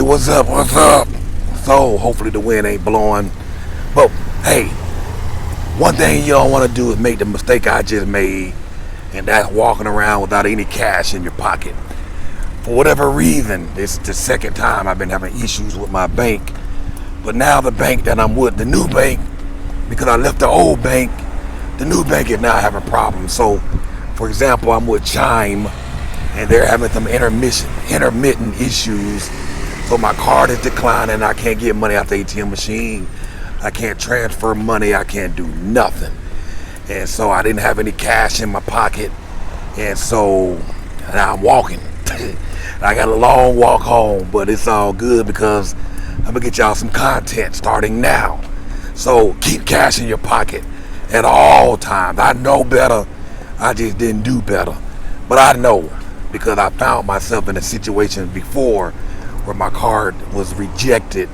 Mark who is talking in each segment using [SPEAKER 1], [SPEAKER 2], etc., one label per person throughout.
[SPEAKER 1] what's up? What's up? So, hopefully the wind ain't blowing. But, hey, one thing you don't want to do is make the mistake I just made, and that's walking around without any cash in your pocket. For whatever reason, this is the second time I've been having issues with my bank. But now the bank that I'm with, the new bank, because I left the old bank, the new bank is now having problems. So, for example, I'm with Chime, and they're having some intermittent issues. So my card is declining. I can't get money out the ATM machine. I can't transfer money. I can't do nothing. And so I didn't have any cash in my pocket. And so now I'm walking. I got a long walk home, but it's all good because I'm gonna get y'all some content starting now. So keep cash in your pocket at all times. I know better. I just didn't do better. But I know because I found myself in a situation before where my card was rejected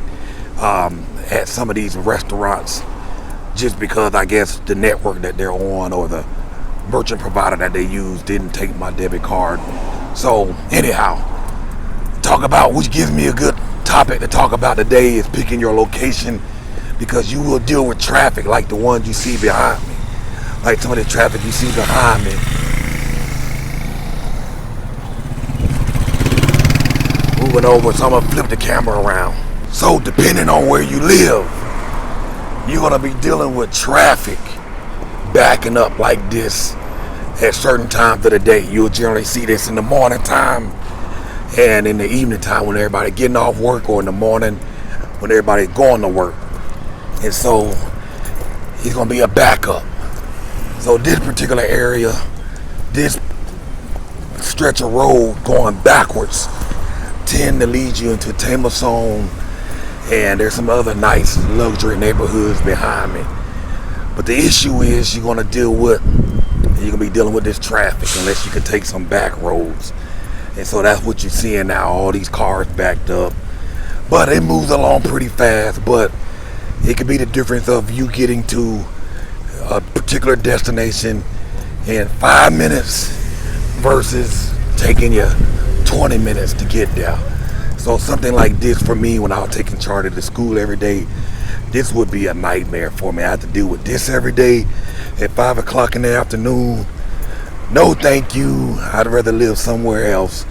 [SPEAKER 1] at some of these restaurants just because I guess the network that they're on or the merchant provider that they use didn't take my debit card. So anyhow, talk about, which gives me a good topic to talk about today, is picking your location, because you will deal with traffic like the ones you see behind me. Like some of the traffic you see behind me. Moving over, so I'm gonna flip the camera around. So depending on where you live, you're gonna be dealing with traffic backing up like this at certain times of the day. You'll generally see this in the morning time and in the evening time when everybody getting off work, or in the morning when everybody's going to work. And so it's gonna be a backup. So this particular area, this stretch of road going backwards tend to lead you into Tamerson, and there's some other nice luxury neighborhoods behind me. But the issue is you're gonna be dealing with this traffic unless you can take some back roads. And so that's what you're seeing now, all these cars backed up. But it moves along pretty fast, but it could be the difference of you getting to a particular destination in 5 minutes versus taking you 20 minutes to get there. So something like this for me, when I was taking Charter to school every day, this would be a nightmare for me. I have to deal with this every day at 5 o'clock in the afternoon. No thank you. I'd rather live somewhere else.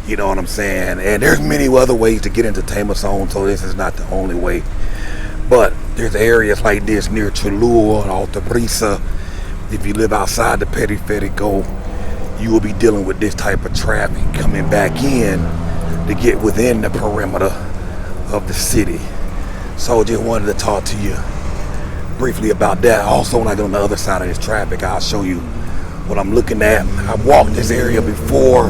[SPEAKER 1] You know what I'm saying? And there's many other ways to get into Tamerson, so this is not the only way. But there's areas like this near Cholula and Alta Brisa. If you live outside the Periférico, you will be dealing with this type of traffic coming back in to get within the perimeter of the city. So just wanted to talk to you briefly about that. Also, when I go on the other side of this traffic, I'll show you what I'm looking at. I've walked this area before.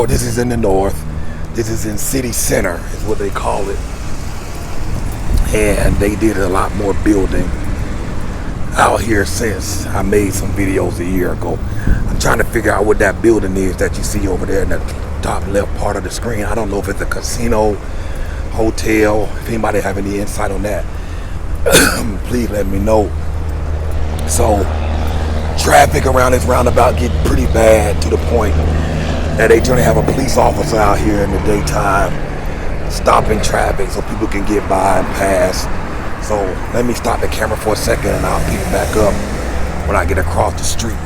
[SPEAKER 1] This is in the north. This is in city center, is what they call it. And they did a lot more building out here since I made some videos a year ago. I'm trying to figure out what that building is that you see over there in the top left part of the screen. I don't know if it's a casino, hotel. If anybody have any insight on that, please let me know. So traffic around this roundabout get pretty bad to the point that they generally have a police officer out here in the daytime stopping traffic so people can get by and pass. So let me stop the camera for a second and I'll pick it back up when I get across the street.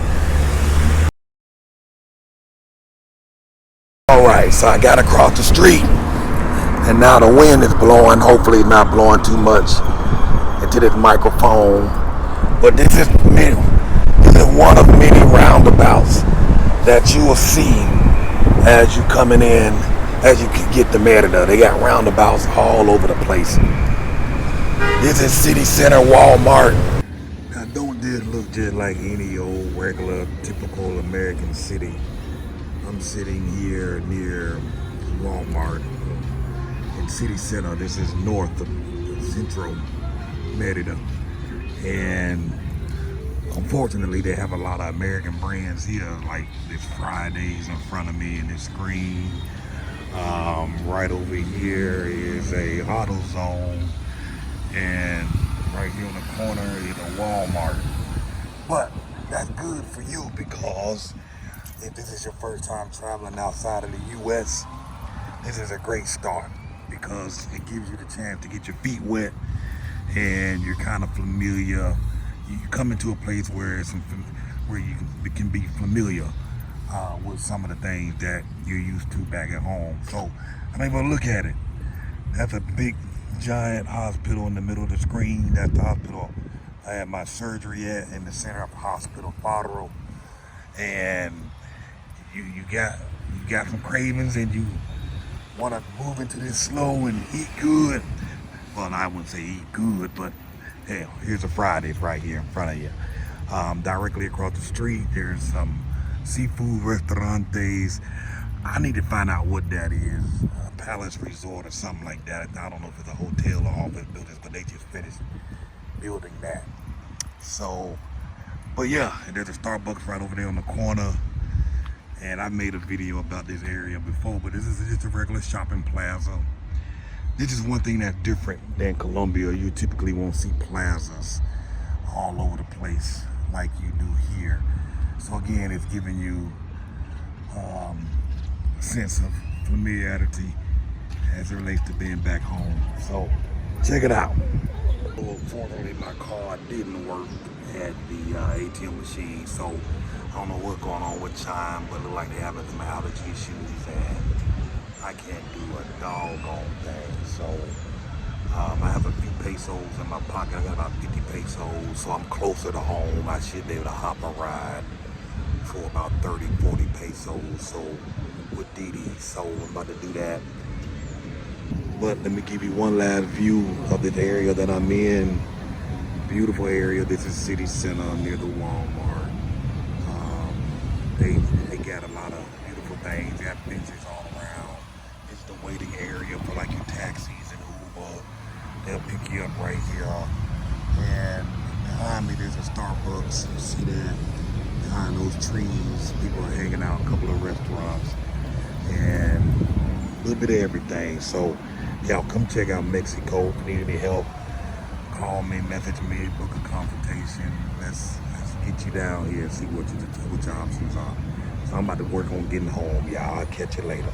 [SPEAKER 1] Alright, so I got across the street and now the wind is blowing. Hopefully it's not blowing too much into this microphone. But this is one of many roundabouts that you will see as you coming in, as you can get to Merida. They got roundabouts all over the place. This is city center Walmart. Now don't this look just like any old regular typical American city? I'm sitting here near Walmart in city center. This is north of Central Merida. And unfortunately, they have a lot of American brands here, like this Fridays in front of me in this screen. Right over here is a AutoZone, and right here in the corner is a Walmart. But that's good for you because if this is your first time traveling outside of the U.S., this is a great start because it gives you the chance to get your feet wet and you're kind of familiar. You come into a place where you can be familiar with some of the things that you're used to back at home. So I'm able to look at it. That's a big, giant hospital in the middle of the screen. That's the hospital I had my surgery at, in the center of the hospital, Federal. And you got some cravings and you want to move into this slow and eat good. Well, I wouldn't say eat good, but hell, here's a Fridays right here in front of you. Directly across the street, there's some seafood restaurantes. I need to find out what that is. Palace Resort or something like that. I don't know if it's a hotel or office buildings, but they just finished building that. So, but yeah, there's a Starbucks right over there on the corner. And I made a video about this area before, but this is just a regular shopping plaza. This is one thing that's different than Colombia. You typically won't see plazas all over the place like you do here. So again, it's giving you a sense of familiarity as it relates to being back home. So check it out. Unfortunately, my card didn't work at the ATM machine, so I don't know what's going on with Chime, but it look like they're having some outage issues and I can't do a doggone thing. So I have a few pesos in my pocket. I got about 50 pesos, so I'm closer to home. I should be able to hop a ride for about 30, 40 pesos. So with Didi, so I'm about to do that. But let me give you one last view of this area that I'm in. Beautiful area. This is City Center near the Walmart. They got a lot of beautiful things. They have benches all around. It's the waiting area for like your taxis and Uber. They'll pick you up right here. And behind me there's a Starbucks. You see that? Behind those trees, people are hanging out. A couple of restaurants and a little bit of everything. So y'all come check out Mexico. If you need any help, call me, message me, book a consultation. Let's get you down here and see what your options are. So I'm about to work on getting home, y'all. I'll catch you later.